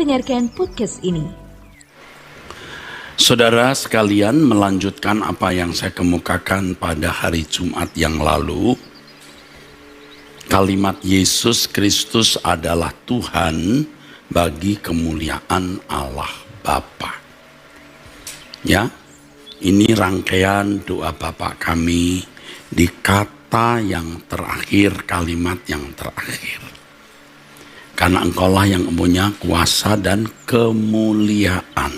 mendengarkan podcast ini. Saudara sekalian, melanjutkan apa yang saya kemukakan pada hari Jumat yang lalu. Kalimat Yesus Kristus adalah Tuhan bagi kemuliaan Allah Bapa. Ya, ini rangkaian doa Bapa kami di kata yang terakhir, kalimat yang terakhir. Karena Engkaulah yang punya kuasa dan kemuliaan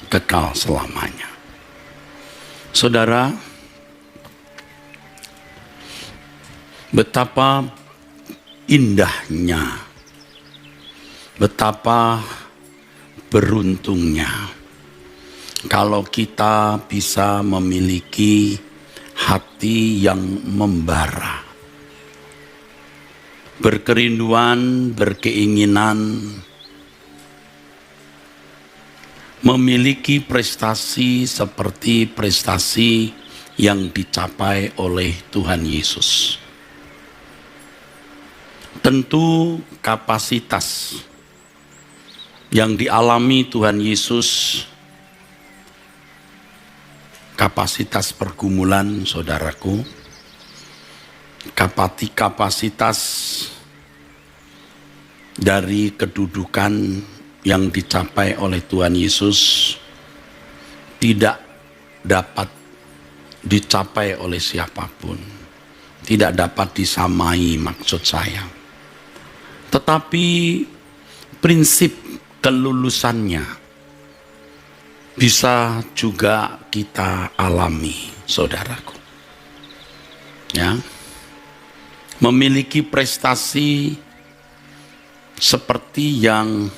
kekal selamanya. Saudara, betapa indahnya, betapa beruntungnya kalau kita bisa memiliki hati yang membara, berkerinduan, berkeinginan, memiliki prestasi seperti prestasi yang dicapai oleh Tuhan Yesus. Tentu kapasitas yang dialami Tuhan Yesus, kapasitas pergumulan saudaraku, kapasitas dari kedudukan yang dicapai oleh Tuhan Yesus tidak dapat dicapai oleh siapapun, tidak dapat disamai maksud saya. Tetapi prinsip kelulusannya bisa juga kita alami, saudaraku. Ya, memiliki prestasi seperti yang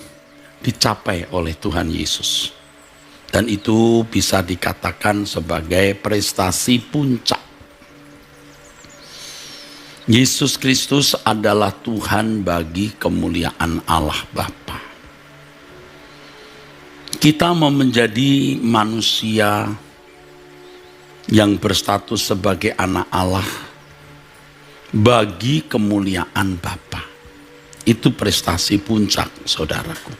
dicapai oleh Tuhan Yesus. Dan itu bisa dikatakan sebagai prestasi puncak. Yesus Kristus adalah Tuhan bagi kemuliaan Allah Bapa. Kita mau menjadi manusia yang berstatus sebagai anak Allah bagi kemuliaan Bapa. Itu prestasi puncak, saudaraku.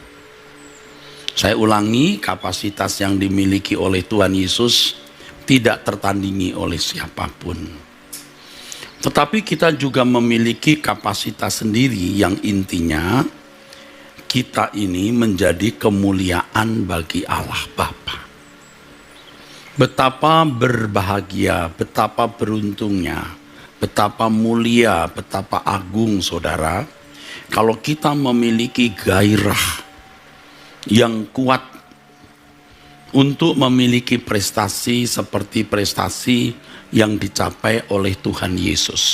Saya ulangi, kapasitas yang dimiliki oleh Tuhan Yesus tidak tertandingi oleh siapapun. Tetapi kita juga memiliki kapasitas sendiri yang intinya kita ini menjadi kemuliaan bagi Allah Bapa. Betapa berbahagia, betapa beruntungnya, betapa mulia, betapa agung saudara, kalau kita memiliki gairah yang kuat untuk memiliki prestasi seperti prestasi yang dicapai oleh Tuhan Yesus.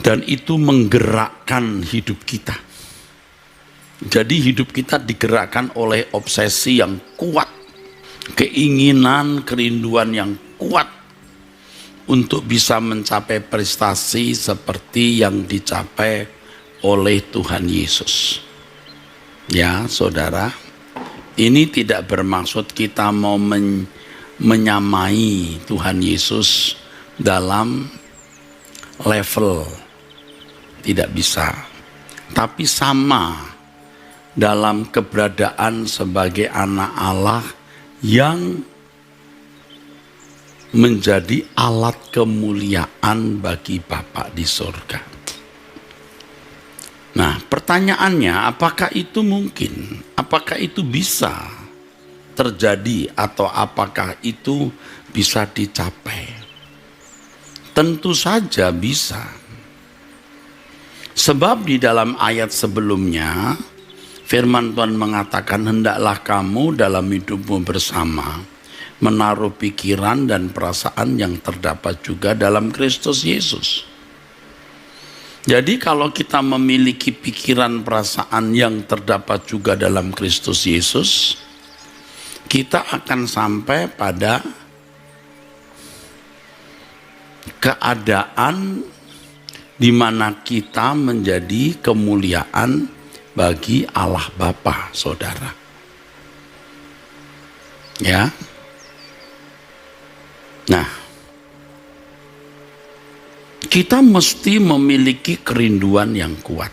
Dan itu menggerakkan hidup kita. Jadi hidup kita digerakkan oleh obsesi yang kuat, keinginan, kerinduan yang kuat untuk bisa mencapai prestasi seperti yang dicapai oleh Tuhan Yesus. Ya, saudara, ini tidak bermaksud kita mau menyamai Tuhan Yesus dalam level, tidak bisa. Tapi sama dalam keberadaan sebagai anak Allah yang menjadi alat kemuliaan bagi Bapa di surga. Nah, pertanyaannya, apakah itu mungkin? Apakah itu bisa terjadi atau apakah itu bisa dicapai? Tentu saja bisa. Sebab di dalam ayat sebelumnya, firman Tuhan mengatakan, hendaklah kamu dalam hidupmu bersama menaruh pikiran dan perasaan yang terdapat juga dalam Kristus Yesus. Jadi kalau kita memiliki pikiran perasaan yang terdapat juga dalam Kristus Yesus, kita akan sampai pada keadaan di mana kita menjadi kemuliaan bagi Allah Bapa, saudara. Ya. Nah, kita mesti memiliki kerinduan yang kuat.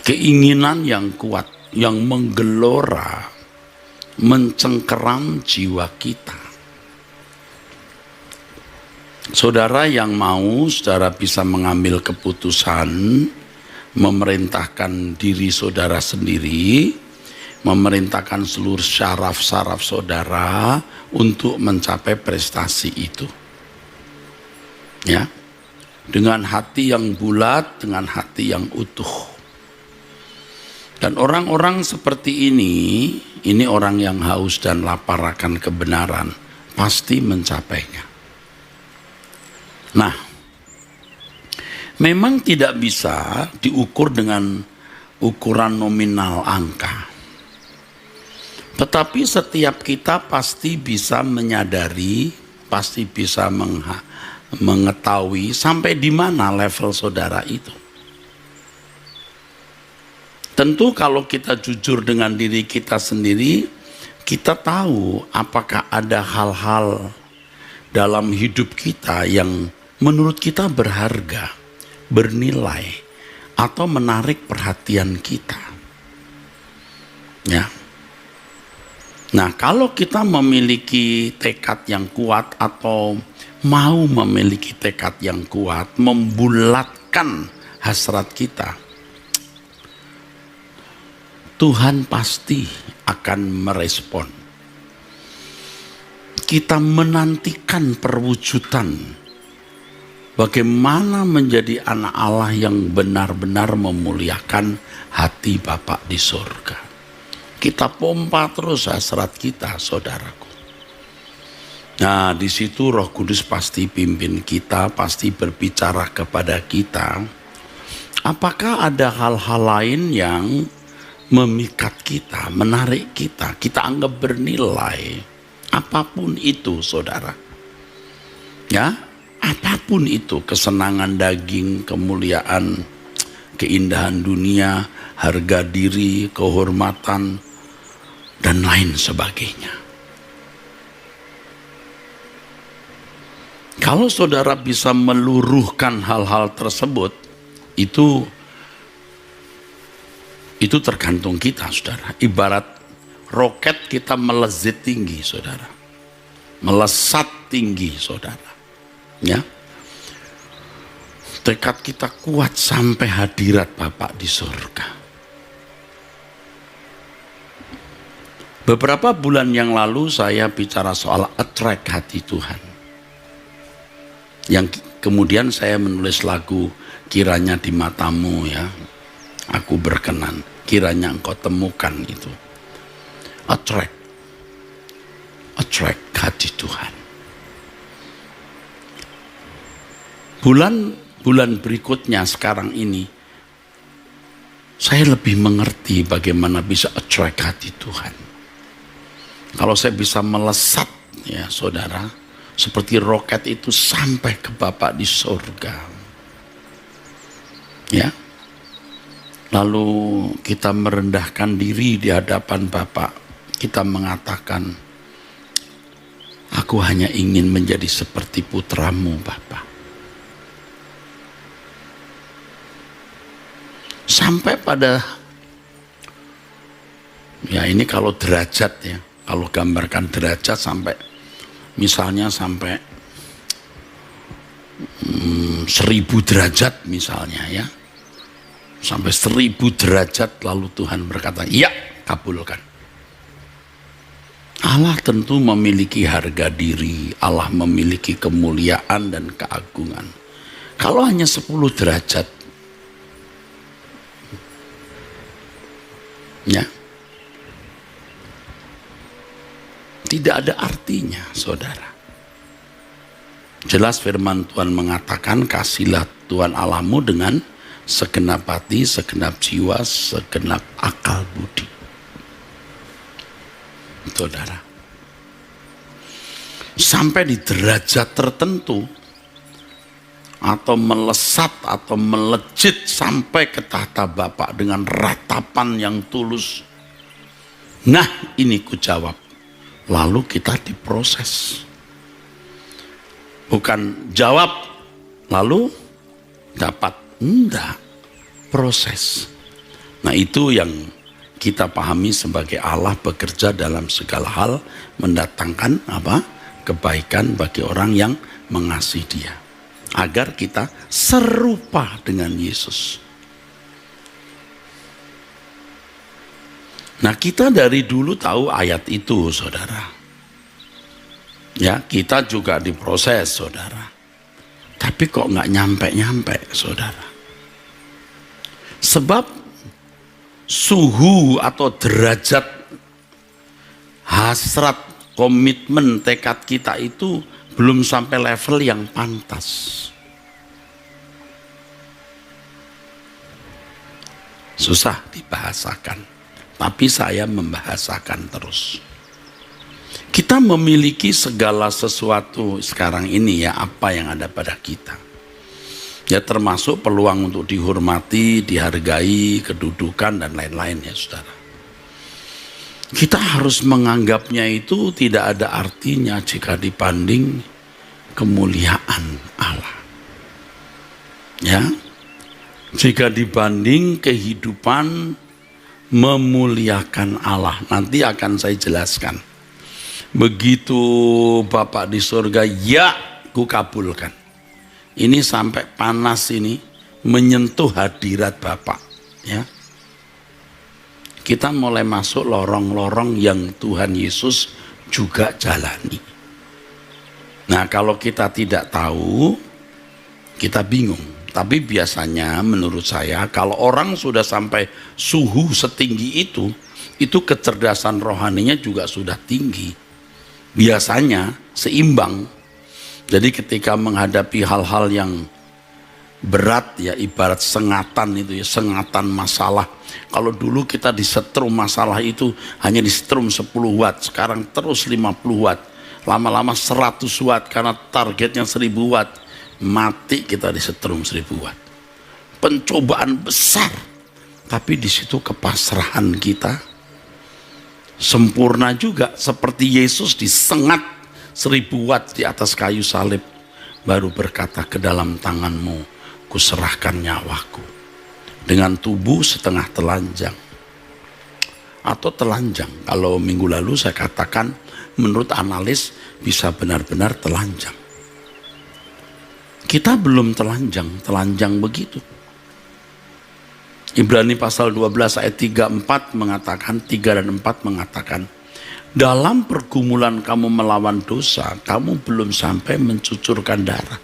keinginan yang kuat, yang menggelora, mencengkeram jiwa kita. Saudara yang mau, saudara bisa mengambil keputusan, memerintahkan diri saudara sendiri, memerintahkan seluruh syaraf-syaraf saudara untuk mencapai prestasi itu. Ya, dengan hati yang bulat, dengan hati yang utuh. Dan orang-orang seperti ini orang yang haus dan lapar akan kebenaran, pasti mencapainya. Nah, memang tidak bisa diukur dengan ukuran nominal angka. Tetapi setiap kita pasti bisa menyadari, pasti bisa mengetahui sampai di mana level saudara itu. Tentu kalau kita jujur dengan diri kita sendiri, kita tahu apakah ada hal-hal dalam hidup kita yang menurut kita berharga, bernilai, atau menarik perhatian kita. Ya. Nah, kalau kita memiliki tekad yang kuat atau mau memiliki tekad yang kuat, membulatkan hasrat kita, Tuhan pasti akan merespon. Kita menantikan perwujudan bagaimana menjadi anak Allah yang benar-benar memuliakan hati Bapa di surga. Kita pompa terus hasrat kita, saudaraku. Nah, di situ Roh Kudus pasti pimpin kita, pasti berbicara kepada kita. Apakah ada hal-hal lain yang memikat kita, menarik kita, kita anggap bernilai, apapun itu, saudara. Ya, apapun itu, kesenangan daging, kemuliaan, keindahan dunia, harga diri, kehormatan, dan lain sebagainya. Kalau saudara bisa meluruhkan hal-hal tersebut, itu tergantung kita, saudara. Ibarat roket, kita melezit tinggi, saudara. Melesat tinggi, saudara. Ya. Tekad kita kuat sampai hadirat Bapa di surga. Beberapa bulan yang lalu saya bicara soal attract hati Tuhan. Yang kemudian saya menulis lagu Kiranya di Matamu, ya. Aku berkenan, kiranya engkau temukan itu. Attract hati Tuhan. Bulan berikutnya sekarang ini, saya lebih mengerti bagaimana bisa attract hati Tuhan. Kalau saya bisa melesat, ya saudara, seperti roket itu sampai ke Bapa di surga. Ya. Lalu kita merendahkan diri di hadapan Bapa. Kita mengatakan, aku hanya ingin menjadi seperti putramu, Bapa. Sampai pada, ya ini kalau derajat, ya, kalau gambarkan derajat sampai, misalnya sampai 1000 derajat misalnya, ya. Sampai 1000 derajat, lalu Tuhan berkata, ya, kabulkan. Allah tentu memiliki harga diri, Allah memiliki kemuliaan dan keagungan. Kalau hanya 10 derajat, ya, tidak ada artinya, saudara. Jelas firman Tuhan mengatakan, kasihlah Tuhan Allahmu dengan segenap hati, segenap jiwa, segenap akal budi. Saudara, sampai di derajat tertentu, atau melesat atau melejit sampai ke tahta Bapa dengan ratapan yang tulus. Nah, ini ku jawab. Lalu kita diproses. Bukan jawab lalu dapat. Enggak, proses. Nah, itu yang kita pahami sebagai Allah bekerja dalam segala hal mendatangkan apa? Kebaikan bagi orang yang mengasihi Dia. Agar kita serupa dengan Yesus. Nah, kita dari dulu tahu ayat itu, saudara. Ya, kita juga diproses, saudara. Tapi kok nggak nyampe-nyampe, saudara. Sebab suhu atau derajat hasrat, komitmen, tekad kita itu belum sampai level yang pantas. Susah dibahasakan, tapi saya membahasakan terus. Kita memiliki segala sesuatu sekarang ini ya, apa yang ada pada kita. Ya termasuk peluang untuk dihormati, dihargai, kedudukan dan lain-lain ya saudara. Kita harus menganggapnya itu tidak ada artinya jika dibanding kemuliaan Allah. Ya, jika dibanding kehidupan memuliakan Allah. Nanti akan saya jelaskan. Begitu Bapak di surga, ya kukabulkan. Ini sampai panas ini menyentuh hadirat Bapak. Ya. Kita mulai masuk lorong-lorong yang Tuhan Yesus juga jalani. Nah, kalau kita tidak tahu, kita bingung. Tapi biasanya menurut saya, kalau orang sudah sampai suhu setinggi itu kecerdasan rohaninya juga sudah tinggi. Biasanya seimbang. Jadi ketika menghadapi hal-hal yang berat ya, ibarat sengatan itu ya, sengatan masalah. Kalau dulu kita disetrum masalah itu hanya disetrum 10 watt, sekarang terus 50 watt. Lama-lama 100 watt karena targetnya 1000 watt. Mati kita disetrum 1000 watt. Pencobaan besar. Tapi di situ kepasrahan kita sempurna juga, seperti Yesus disengat 1000 watt di atas kayu salib, baru berkata, ke dalam tanganmu kuserahkan nyawaku. Dengan tubuh setengah telanjang atau telanjang. Kalau minggu lalu saya katakan menurut analis bisa benar-benar telanjang. Kita belum telanjang begitu. Ibrani pasal 12 ayat 3-4 mengatakan, 3 dan 4 mengatakan, dalam pergumulan kamu melawan dosa, kamu belum sampai mencucurkan darah.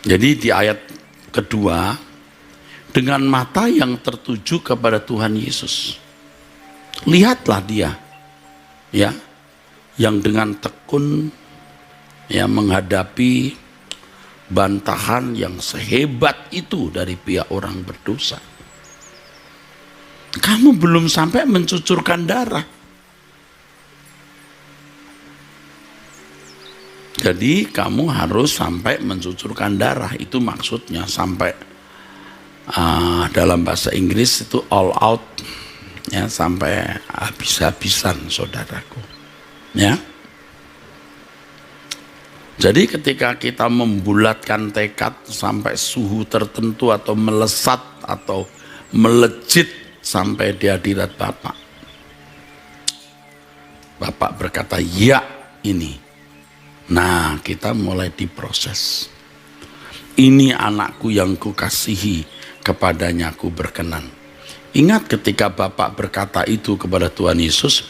Jadi di ayat kedua, dengan mata yang tertuju kepada Tuhan Yesus, lihatlah Dia, ya, yang dengan tekun ya menghadapi bantahan yang sehebat itu dari pihak orang berdosa. Kamu belum sampai mencucurkan darah. Jadi kamu harus sampai mencucurkan darah. Itu maksudnya sampai dalam bahasa Inggris itu all out, ya, sampai habis-habisan, saudaraku. Ya. Jadi ketika kita membulatkan tekad sampai suhu tertentu atau melesat atau melejit sampai di hadirat Bapak, Bapak berkata, ya ini. Nah, kita mulai diproses. Ini anakku yang kukasihi, kepadanya aku berkenan. Ingat ketika Bapak berkata itu kepada Tuhan Yesus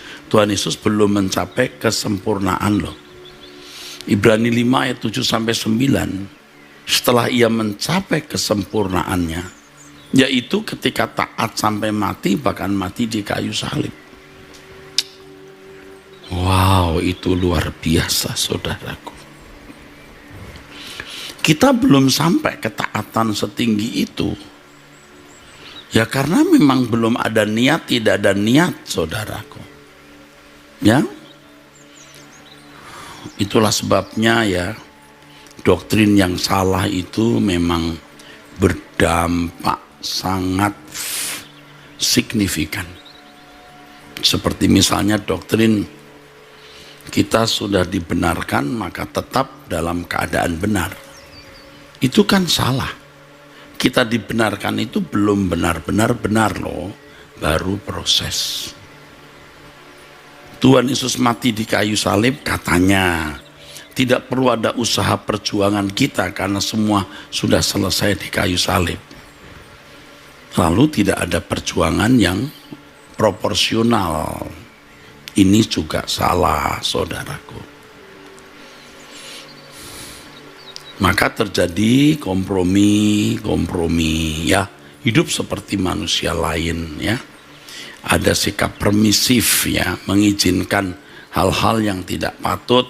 belum mencapai kesempurnaan loh. Ibrani 5 ayat 7-9, setelah ia mencapai kesempurnaannya, yaitu ketika taat sampai mati, bahkan mati di kayu salib. Wow, itu luar biasa, saudaraku. Kita belum sampai ketaatan setinggi itu. Ya karena memang belum ada niat, tidak ada niat, saudaraku. Ya, itulah sebabnya ya, doktrin yang salah itu memang berdampak sangat signifikan. Seperti misalnya doktrin kita sudah dibenarkan maka tetap dalam keadaan benar. Itu kan salah. kita dibenarkan itu belum benar-benar benar loh, baru proses. Tuhan Yesus mati di kayu salib, katanya tidak perlu ada usaha perjuangan kita karena semua sudah selesai di kayu salib. Lalu tidak ada perjuangan yang proporsional. Ini juga salah, saudaraku. Maka terjadi kompromi ya, hidup seperti manusia lain ya. Ada sikap permisif ya, mengizinkan hal-hal yang tidak patut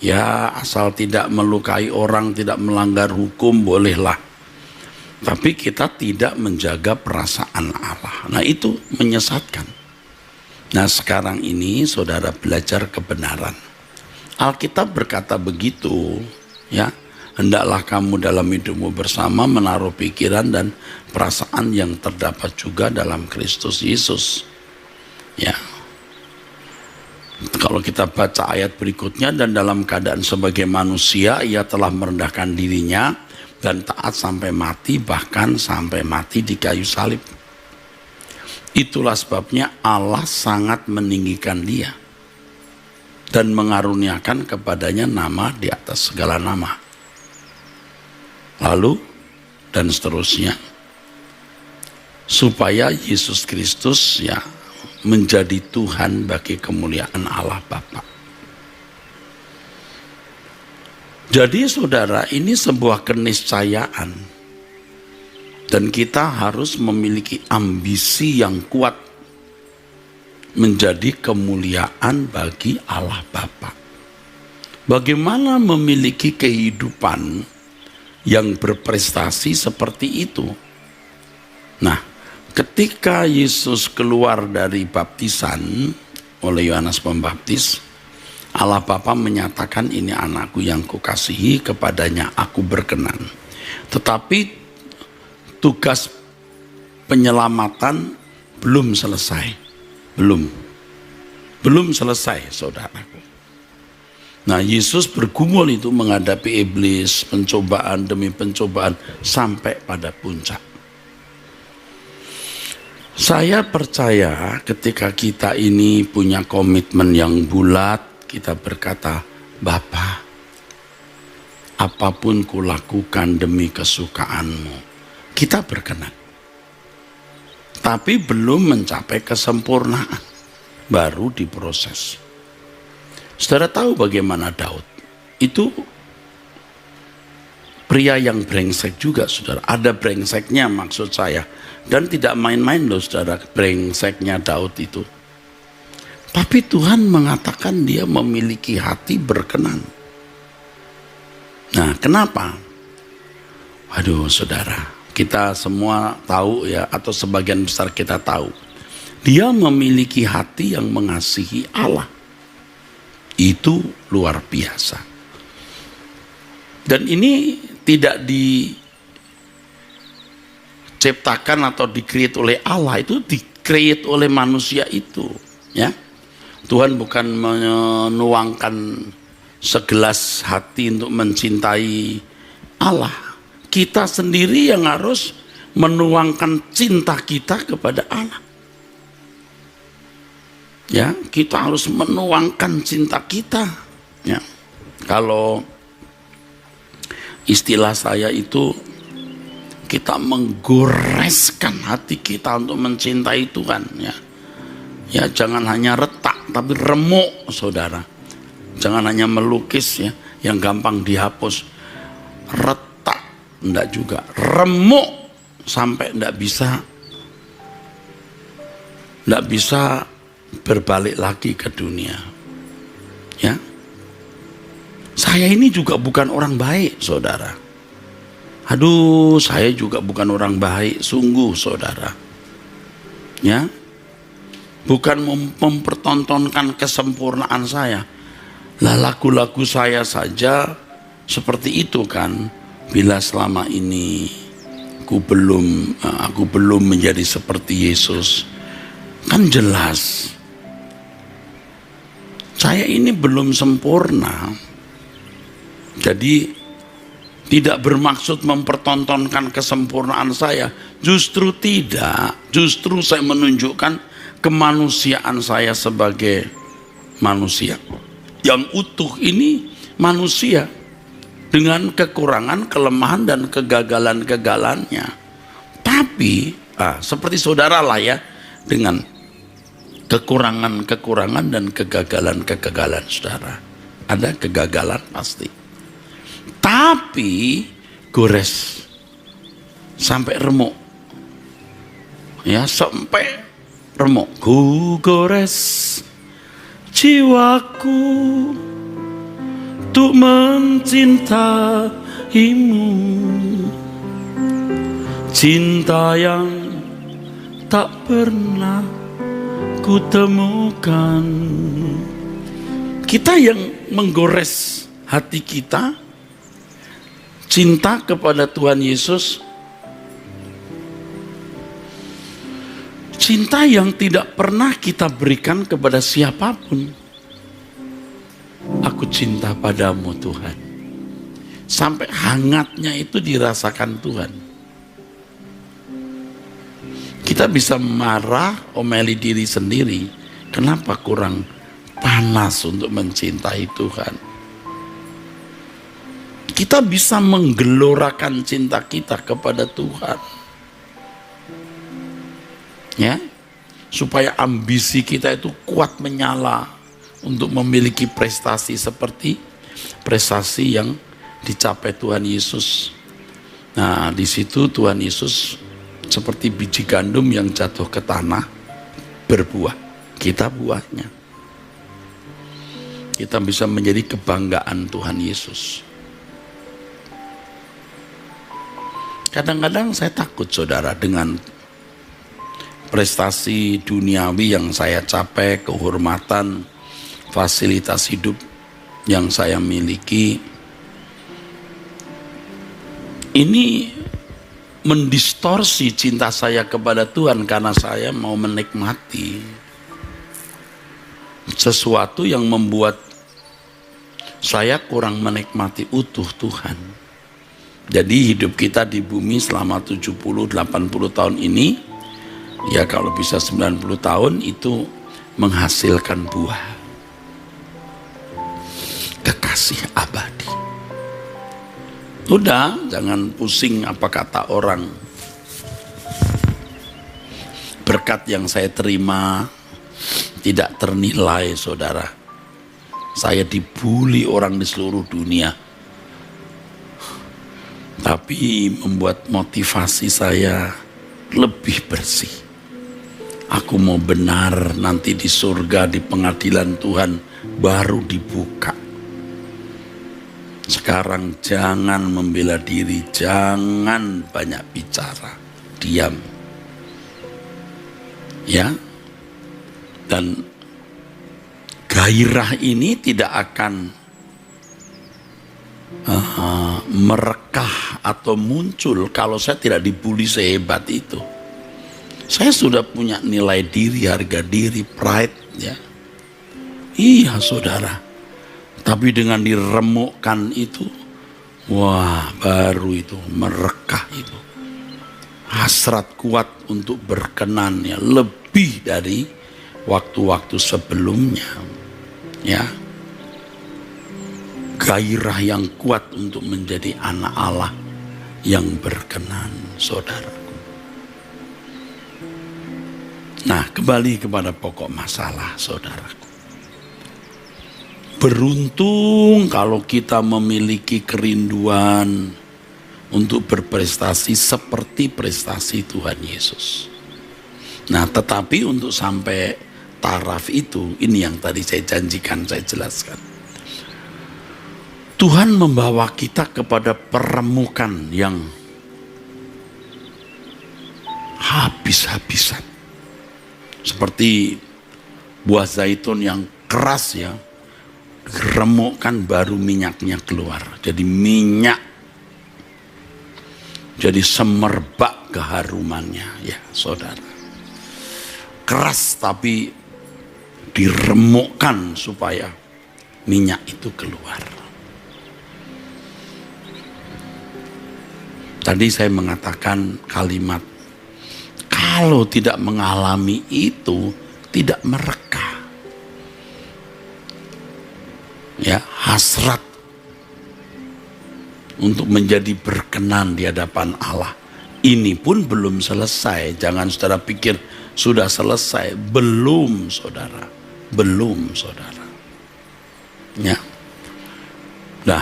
ya, asal tidak melukai orang, tidak melanggar hukum bolehlah. Tapi kita tidak menjaga perasaan Allah. Nah, itu menyesatkan. Nah, sekarang ini saudara belajar kebenaran. Alkitab berkata begitu ya. Hendaklah kamu dalam hidupmu bersama menaruh pikiran dan perasaan yang terdapat juga dalam Kristus Yesus. Ya. Kalau kita baca ayat berikutnya, dan dalam keadaan sebagai manusia ia telah merendahkan dirinya dan taat sampai mati, bahkan sampai mati di kayu salib. Itulah sebabnya Allah sangat meninggikan dia dan mengaruniakan kepadanya nama di atas segala nama. Lalu dan seterusnya, supaya Yesus Kristus ya menjadi Tuhan bagi kemuliaan Allah Bapa. Jadi saudara, ini sebuah keniscayaan dan kita harus memiliki ambisi yang kuat menjadi kemuliaan bagi Allah Bapa. Bagaimana memiliki kehidupan yang berprestasi seperti itu? Nah, ketika Yesus keluar dari baptisan oleh Yohanes Pembaptis, Allah Bapa menyatakan, ini anakku yang kukasihi, kepadanya aku berkenan. Tetapi tugas penyelamatan belum selesai. Belum selesai, saudaraku. Nah, Yesus bergumul itu menghadapi iblis, pencobaan demi pencobaan sampai pada puncak. Saya percaya ketika kita ini punya komitmen yang bulat, kita berkata, Bapa, apapun kulakukan demi kesukaanmu, kita berkenan. Tapi belum mencapai kesempurnaan, baru diproses. Saudara tahu bagaimana Daud? Itu pria yang brengsek juga, saudara. Ada brengseknya maksud saya. Dan tidak main-main loh, saudara, brengseknya Daud itu. Tapi Tuhan mengatakan dia memiliki hati berkenan. Nah, kenapa? Waduh, saudara, kita semua tahu ya, atau sebagian besar kita tahu. Dia memiliki hati yang mengasihi Allah. Itu luar biasa. Dan ini tidak diciptakan atau di-create oleh Allah, itu di-create oleh manusia itu, ya. Tuhan bukan menuangkan segelas hati untuk mencintai Allah. Kita sendiri yang harus menuangkan cinta kita kepada Allah. Ya, kita harus menuangkan cinta kita. Ya, kalau istilah saya itu, kita menggoreskan hati kita untuk mencintai Tuhan. Ya, jangan hanya retak, tapi remuk, saudara. Jangan hanya melukis ya, yang gampang dihapus. Retak, enggak juga. Remuk sampai enggak bisa berbalik lagi ke dunia. Ya, saya ini juga bukan orang baik, saudara. Aduh, saya juga bukan orang baik, sungguh, saudara. Ya, bukan mempertontonkan kesempurnaan saya. Lah, lagu-lagu saya saja seperti itu kan. Bila selama ini aku belum menjadi seperti Yesus, kan jelas saya ini belum sempurna. Jadi Tidak bermaksud mempertontonkan kesempurnaan saya. Justru tidak. Justru saya menunjukkan kemanusiaan saya sebagai manusia. Yang utuh ini manusia. Dengan kekurangan, kelemahan, dan kegagalan-kegagalannya. Tapi, seperti saudara lah ya. Dengan kekurangan-kekurangan dan kegagalan-kegagalan saudara. Ada kegagalan pasti. Tapi gores sampai remuk, ya sampai remuk. Ku gores jiwaku untuk mencintaimu, cinta yang tak pernah ku temukan. Kita yang menggores hati kita, cinta kepada Tuhan Yesus, cinta yang tidak pernah kita berikan kepada siapapun. Aku cinta padamu Tuhan. Sampai hangatnya itu dirasakan Tuhan. Kita bisa marah, omeli diri sendiri. Kenapa kurang panas untuk mencintai Tuhan? Kita bisa menggelorakan cinta kita kepada Tuhan. Ya, supaya ambisi kita itu kuat menyala untuk memiliki prestasi seperti prestasi yang dicapai Tuhan Yesus. Nah, di situ Tuhan Yesus seperti biji gandum yang jatuh ke tanah berbuah. Kita buahnya. Kita bisa menjadi kebanggaan Tuhan Yesus. Kadang-kadang saya takut saudara dengan prestasi duniawi yang saya capai, kehormatan, fasilitas hidup yang saya miliki. Ini mendistorsi cinta saya kepada Tuhan karena saya mau menikmati sesuatu yang membuat saya kurang menikmati utuh Tuhan. Jadi hidup kita di bumi selama 70-80 tahun ini, ya kalau bisa 90 tahun itu menghasilkan buah kekasih abadi. Udah, jangan pusing apa kata orang. Berkat yang saya terima tidak ternilai saudara. Saya dibully orang di seluruh dunia. Tapi membuat motivasi saya lebih bersih. Aku mau benar nanti di surga, di pengadilan Tuhan baru dibuka. Sekarang jangan membela diri, jangan banyak bicara, diam. Ya. Dan gairah ini tidak akan merekah atau muncul kalau saya tidak dibully sehebat itu. Saya sudah punya nilai diri, harga diri, pride ya. Iya saudara. Tapi dengan diremukkan itu, wah baru itu merekah itu. Hasrat kuat untuk berkenan ya, lebih dari waktu-waktu sebelumnya. Ya. Gairah yang kuat untuk menjadi anak Allah yang berkenan, saudaraku. Nah, kembali kepada pokok masalah, saudaraku. Beruntung kalau kita memiliki kerinduan untuk berprestasi seperti prestasi Tuhan Yesus. Nah, tetapi untuk sampai taraf itu, ini yang tadi saya janjikan, saya jelaskan. Tuhan membawa kita kepada peremukan yang habis-habisan. Seperti buah zaitun yang keras ya, remukkan baru minyaknya keluar. Jadi minyak, jadi semerbak keharumannya ya saudara. Keras tapi diremukkan supaya minyak itu keluar. Tadi saya mengatakan kalimat, kalau tidak mengalami itu, tidak mereka. Ya, hasrat untuk menjadi berkenan di hadapan Allah. Ini pun belum selesai. Jangan saudara pikir sudah selesai. Belum, saudara. Belum, saudara. Ya. Nah,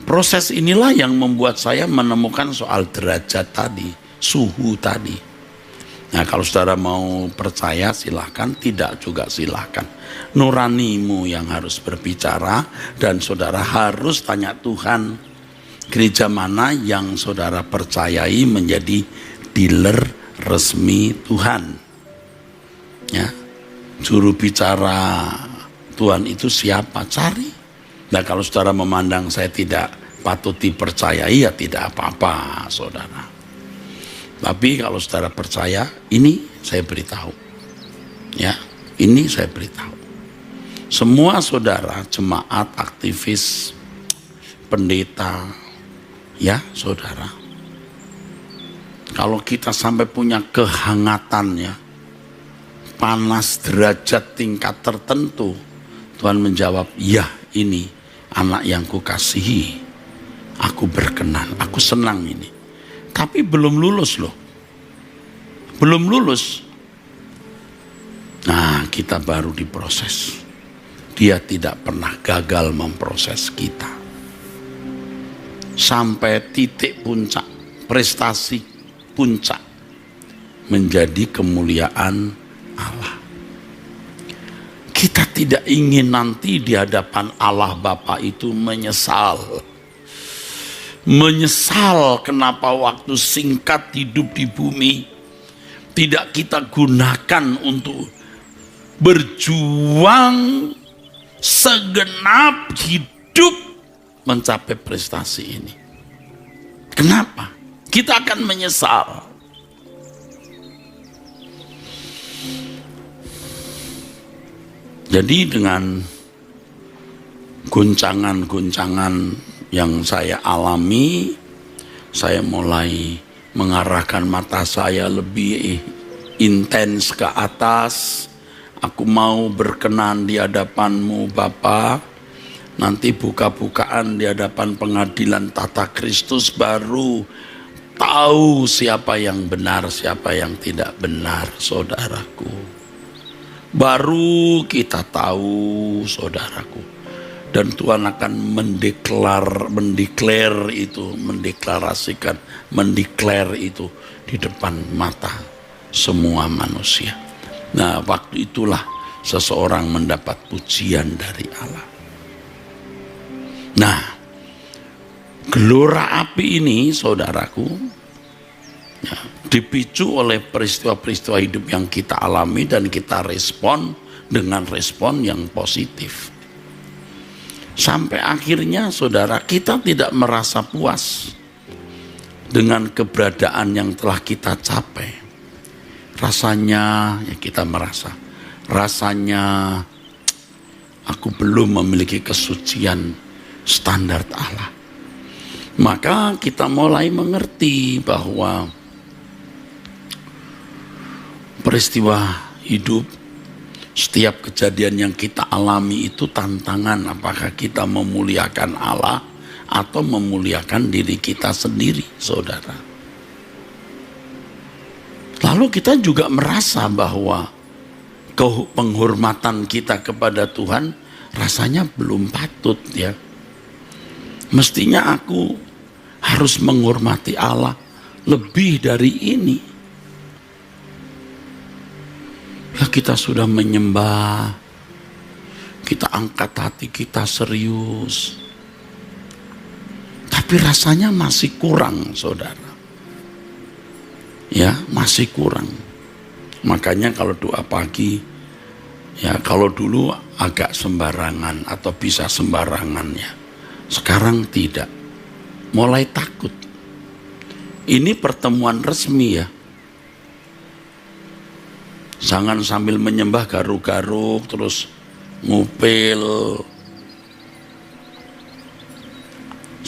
proses inilah yang membuat saya menemukan soal derajat tadi, suhu tadi. Nah, kalau saudara mau percaya silahkan, tidak juga silahkan. Nuranimu yang harus berbicara, dan saudara harus tanya Tuhan, gereja mana yang saudara percayai menjadi dealer resmi Tuhan. Ya, juru bicara Tuhan itu siapa? Cari. Nah, kalau saudara memandang saya tidak patut dipercayai, ya tidak apa-apa, saudara. Tapi kalau saudara percaya, ini saya beritahu. Ya, ini saya beritahu. Semua saudara, jemaat, aktivis, pendeta, ya saudara, kalau kita sampai punya kehangatan, ya, panas derajat tingkat tertentu, Tuhan menjawab, ya ini anak yang kukasihi, aku berkenan, aku senang ini. Tapi belum lulus loh, belum lulus. Nah, kita baru diproses. Dia tidak pernah gagal memproses kita. Sampai titik puncak, prestasi puncak, menjadi kemuliaan Allah. Kita tidak ingin nanti di hadapan Allah Bapa itu menyesal. Menyesal kenapa waktu singkat hidup di bumi tidak kita gunakan untuk berjuang segenap hidup mencapai prestasi ini. Kenapa? Kita akan menyesal. Jadi dengan guncangan-guncangan yang saya alami, saya mulai mengarahkan mata saya lebih intens ke atas. Aku mau berkenan di hadapan-Mu Bapa. Nanti buka-bukaan di hadapan pengadilan tata Kristus, baru tahu siapa yang benar, siapa yang tidak benar, saudaraku. Baru kita tahu, saudaraku. Dan Tuhan akan mendeklar itu di depan mata semua manusia. Nah, waktu itulah seseorang mendapat pujian dari Allah. Nah, gelora api ini, saudaraku, ya, dipicu oleh peristiwa-peristiwa hidup yang kita alami dan kita respon dengan respon yang positif. Sampai akhirnya, saudara, kita tidak merasa puas dengan keberadaan yang telah kita capai. Rasanya, ya kita merasa, rasanya aku belum memiliki kesucian standar Allah. Maka kita mulai mengerti bahwa peristiwa hidup, setiap kejadian yang kita alami itu tantangan. Apakah kita memuliakan Allah atau memuliakan diri kita sendiri, saudara. Lalu kita juga merasa bahwa penghormatan kita kepada Tuhan rasanya belum patut, ya. Mestinya aku harus menghormati Allah lebih dari ini. Ya, kita sudah menyembah, kita angkat hati kita serius, tapi rasanya masih kurang, saudara. Ya, masih kurang. Makanya kalau doa pagi, ya kalau dulu agak sembarangan atau bisa sembarangan, ya. Sekarang tidak. Mulai takut. Ini pertemuan resmi, ya. Jangan sambil menyembah garuk-garuk terus ngupil.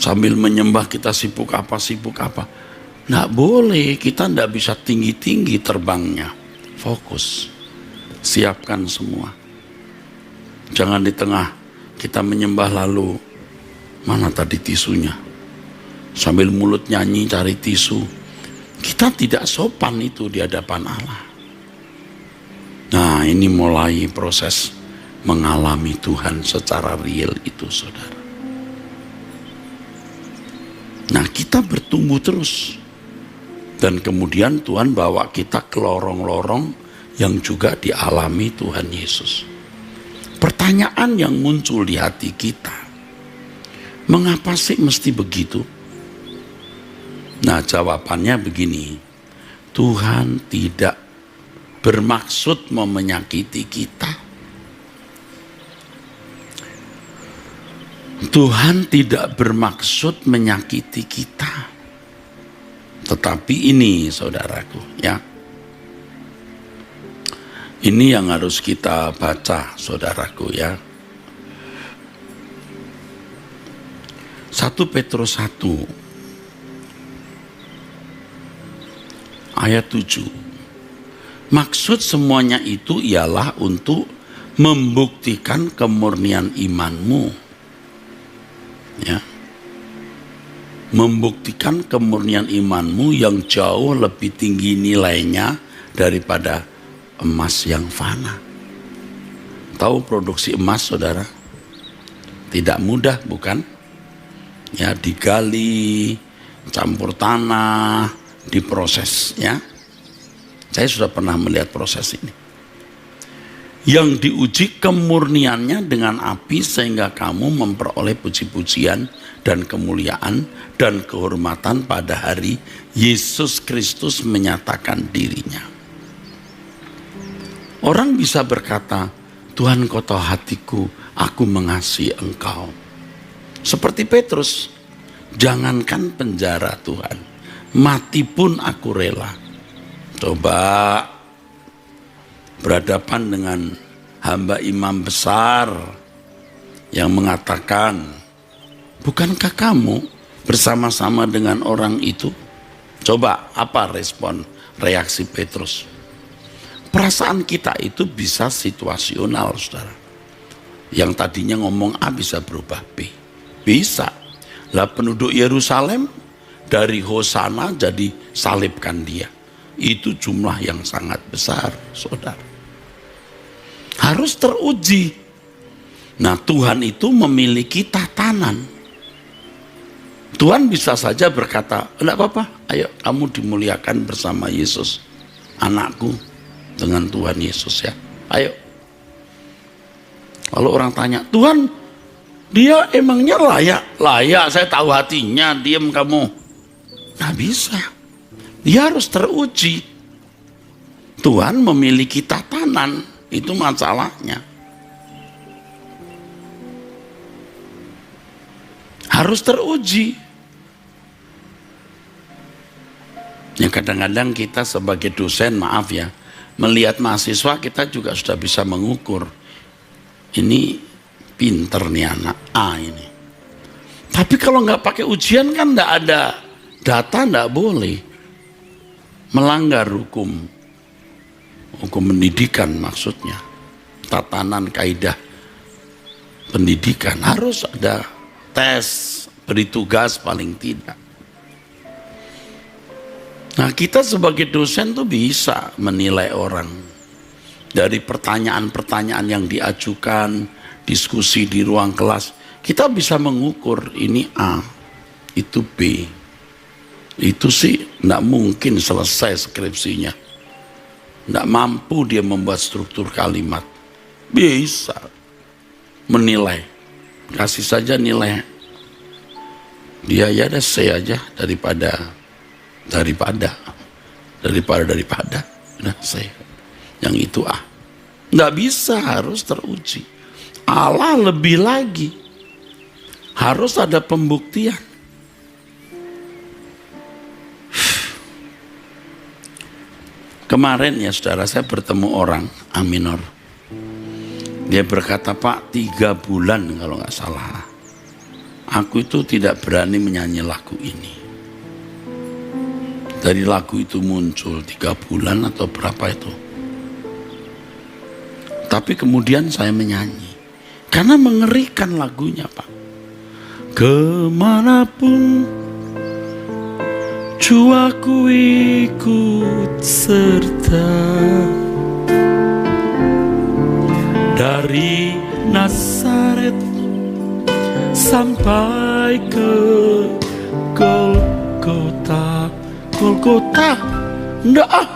Sambil menyembah kita sibuk apa. Nggak boleh, kita nggak bisa tinggi-tinggi terbangnya. Fokus, siapkan semua. Jangan di tengah kita menyembah lalu, mana tadi tisunya? Sambil mulut nyanyi cari tisu. Kita tidak sopan itu di hadapan Allah. Nah, ini mulai proses mengalami Tuhan secara real itu, saudara. Nah, kita bertumbuh terus. Dan kemudian Tuhan bawa kita ke lorong-lorong yang juga dialami Tuhan Yesus. Pertanyaan yang muncul di hati kita, mengapa sih mesti begitu? Nah, jawabannya begini, Tuhan tidak bermaksud mau menyakiti kita. Tuhan tidak bermaksud menyakiti kita. Tetapi ini, saudaraku, ya, ini yang harus kita baca, saudaraku, ya. 1 Petrus 1 ayat 7. Maksud semuanya itu ialah untuk membuktikan kemurnian imanmu. Ya. Membuktikan kemurnian imanmu yang jauh lebih tinggi nilainya daripada emas yang fana. Tahu produksi emas, saudara? Tidak mudah, bukan? Ya, digali, campur tanah, diproses, ya. Saya sudah pernah melihat proses ini. Yang diuji kemurniannya dengan api sehingga kamu memperoleh puji-pujian dan kemuliaan dan kehormatan pada hari Yesus Kristus menyatakan dirinya. Orang bisa berkata, Tuhan kau tahu hatiku, aku mengasihi engkau. Seperti Petrus, jangankan penjara Tuhan, mati pun aku rela. Coba berhadapan dengan hamba imam besar yang mengatakan, bukankah kamu bersama-sama dengan orang itu? Coba apa respon, reaksi Petrus? Perasaan kita itu bisa situasional, saudara. Yang tadinya ngomong A bisa berubah B. Bisa. Lah penduduk Yerusalem dari Hosana jadi salibkan dia. Itu jumlah yang sangat besar, saudara. Harus teruji. Nah, Tuhan itu memiliki tatanan. Tuhan bisa saja berkata, enggak apa-apa, ayo kamu dimuliakan bersama Yesus, anakku, dengan Tuhan Yesus, ya. Ayo. Kalau orang tanya, Tuhan, dia emangnya layak? Layak, saya tahu hatinya, diam kamu. Nah, bisa. Dia harus teruji. Tuhan memiliki tatanan. Itu masalahnya. Harus teruji. Ya, kadang-kadang kita sebagai dosen, maaf ya, melihat mahasiswa kita juga sudah bisa mengukur. Ini pinter nih anak A ini. Tapi kalau nggak pakai ujian kan nggak ada data, nggak boleh. Melanggar hukum pendidikan maksudnya, tatanan kaidah pendidikan, harus ada tes, beri tugas paling tidak. Nah, kita sebagai dosen tuh bisa menilai orang dari pertanyaan-pertanyaan yang diajukan, diskusi di ruang kelas. Kita bisa mengukur ini A, itu B. Itu sih enggak mungkin selesai skripsinya. Tidak mampu dia membuat struktur kalimat. Bisa menilai. Kasih saja nilai. Dia ya ada C aja daripada. Nah, C. Yang itu A. Tidak bisa, harus teruji. Allah lebih lagi. Harus ada pembuktian. Kemarin ya saudara, saya bertemu orang A minor. Dia berkata, Pak, 3 bulan kalau nggak salah aku itu tidak berani menyanyi lagu ini. Dari lagu itu muncul 3 bulan atau berapa itu. Tapi kemudian saya menyanyi. Karena mengerikan lagunya, Pak. Kemanapun jua ku ikut serta, dari Nazaret sampai ke Golgota. Golgota, enggak ah.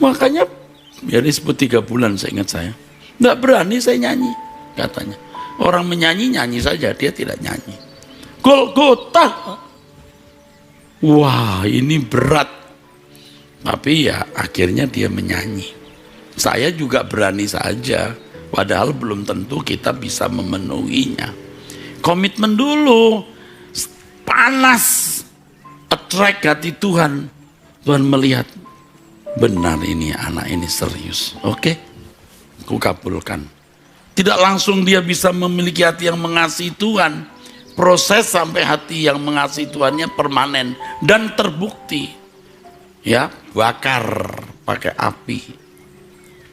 Makanya ya disebut 3 bulan, saya ingat saya. Enggak berani saya nyanyi, katanya. Orang menyanyi, nyanyi saja, dia tidak nyanyi. Golgota. Wah, ini berat. Tapi ya akhirnya dia menyanyi. Saya juga berani saja, padahal belum tentu kita bisa memenuhinya. Komitmen dulu, panas. Attract hati Tuhan. Tuhan melihat, benar ini anak ini serius. Oke, aku kabulkan. Tidak langsung dia bisa memiliki hati yang mengasihi Tuhan. Proses sampai hati yang mengasihi Tuhannya permanen dan terbukti. Ya, bakar pakai api.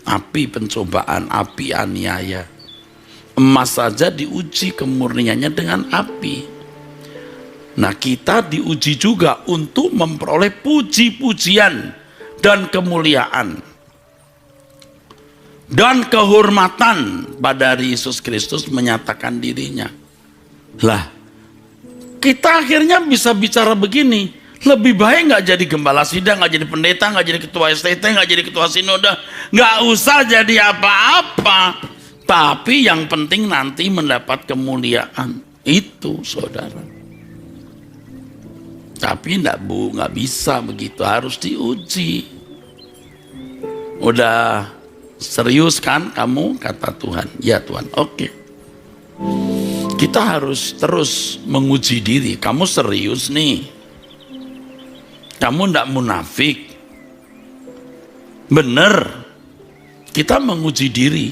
Api pencobaan, api aniaya. Emas saja diuji kemurniannya dengan api. Nah, kita diuji juga untuk memperoleh puji-pujian dan kemuliaan dan kehormatan pada hari Yesus Kristus menyatakan dirinya. Lah, kita akhirnya bisa bicara begini, lebih baik nggak jadi gembala sidang, nggak jadi pendeta, nggak jadi ketua STT, nggak jadi ketua sinode, nggak usah jadi apa-apa. Tapi yang penting nanti mendapat kemuliaan. Itu, saudara. Tapi nggak bisa begitu, harus diuji. Udah serius kan kamu, kata Tuhan? Ya Tuhan, oke. Kita harus terus menguji diri. Kamu serius nih? Kamu nggak munafik? Bener. Kita menguji diri.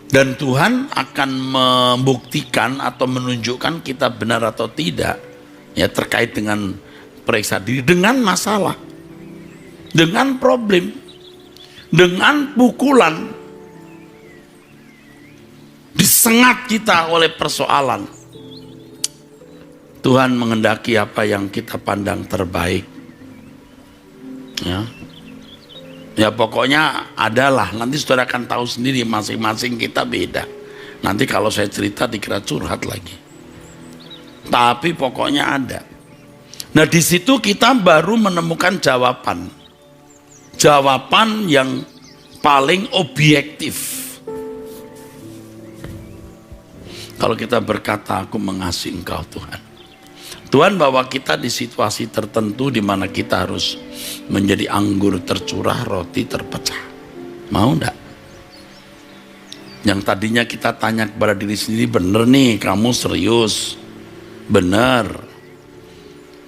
Dan Tuhan akan membuktikan atau menunjukkan kita benar atau tidak. Ya, terkait dengan periksa diri, dengan masalah, dengan problem, dengan pukulan, disengat kita oleh persoalan. Tuhan menghendaki apa yang kita pandang terbaik. Ya pokoknya adalah, nanti saudara akan tahu sendiri, masing-masing kita beda. Nanti kalau saya cerita dikira curhat lagi. Tapi pokoknya ada. Nah, di situ kita baru menemukan jawaban. Jawaban yang paling objektif. Kalau kita berkata, aku mengasihi Engkau Tuhan. Tuhan bawa kita di situasi tertentu di mana kita harus menjadi anggur tercurah, roti terpecah. Mau enggak? Yang tadinya kita tanya kepada diri sendiri, bener nih kamu serius? Benar.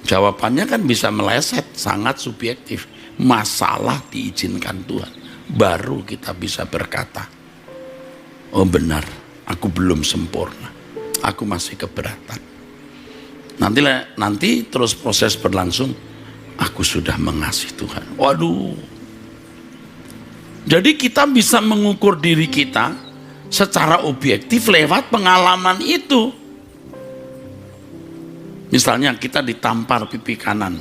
Jawabannya kan bisa meleset, sangat subjektif. Masalah diizinkan Tuhan, baru kita bisa berkata, oh benar, aku belum sempurna, aku masih keberatan. Nanti terus proses berlangsung, aku sudah mengasihi Tuhan. Waduh. Jadi kita bisa mengukur diri kita secara objektif lewat pengalaman itu. Misalnya kita ditampar pipi kanan,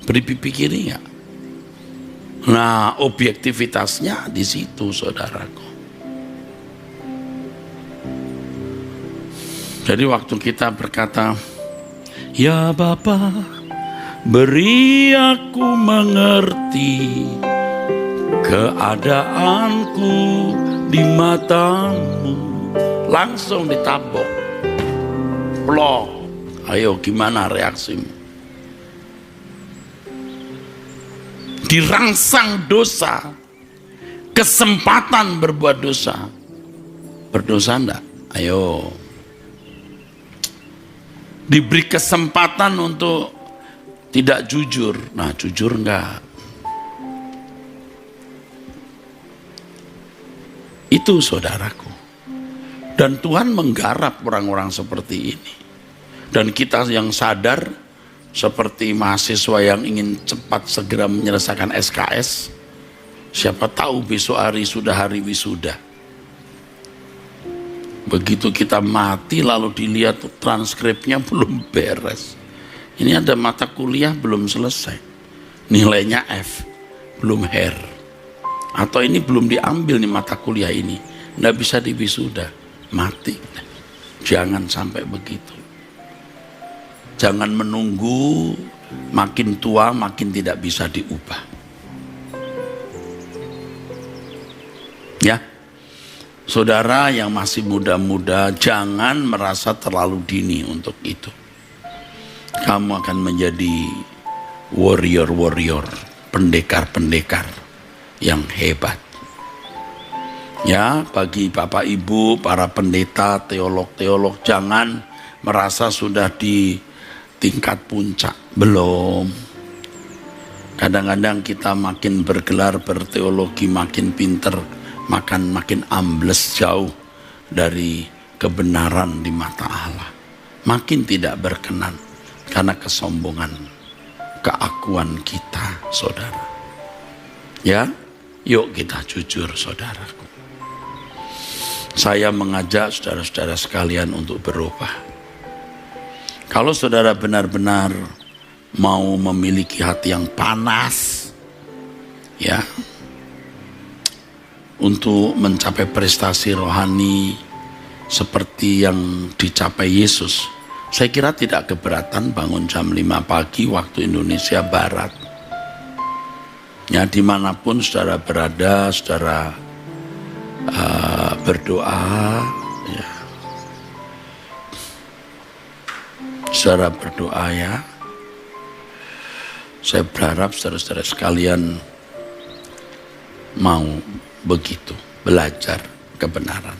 beri pipi kiri nggak? Nah, objektivitasnya di situ, saudaraku. Jadi waktu kita berkata, ya Bapa, beri aku mengerti keadaanku di matamu, langsung ditabok, plok. Ayo gimana reaksimu? Dirangsang dosa, kesempatan berbuat dosa. Berdosa enggak? Ayo. Diberi kesempatan untuk tidak jujur. Nah, jujur enggak? Itu saudaraku. Dan Tuhan menggarap orang-orang seperti ini. Dan kita yang sadar, seperti mahasiswa yang ingin cepat segera menyelesaikan SKS, siapa tahu besok hari sudah hari wisuda. Begitu kita mati lalu dilihat transkripnya belum beres. Ini ada mata kuliah belum selesai, nilainya F, belum HER. Atau ini belum diambil nih mata kuliah ini, nggak bisa diwisuda, mati. Jangan sampai begitu. Jangan menunggu makin tua makin tidak bisa diubah. Ya, saudara yang masih muda-muda, jangan merasa terlalu dini untuk itu. Kamu akan menjadi warrior-warrior, pendekar-pendekar yang hebat. Ya, bagi Bapak Ibu, para pendeta, teolog-teolog, jangan merasa sudah di tingkat puncak. Belum. Kadang-kadang kita makin bergelar berteologi, makin pinter, makin ambles jauh dari kebenaran di mata Allah. Makin tidak berkenan karena kesombongan, keakuan kita, saudara. Ya, yuk kita jujur, saudaraku. Saya mengajak saudara-saudara sekalian untuk berubah. Kalau saudara benar-benar mau memiliki hati yang panas, ya, untuk mencapai prestasi rohani seperti yang dicapai Yesus, saya kira tidak keberatan bangun jam 5 pagi waktu Indonesia Barat. Ya, dimanapun saudara berada, saudara berdoa, ya. Saudara berdoa, ya. Saya berharap saudara-saudara sekalian mau begitu, belajar kebenaran.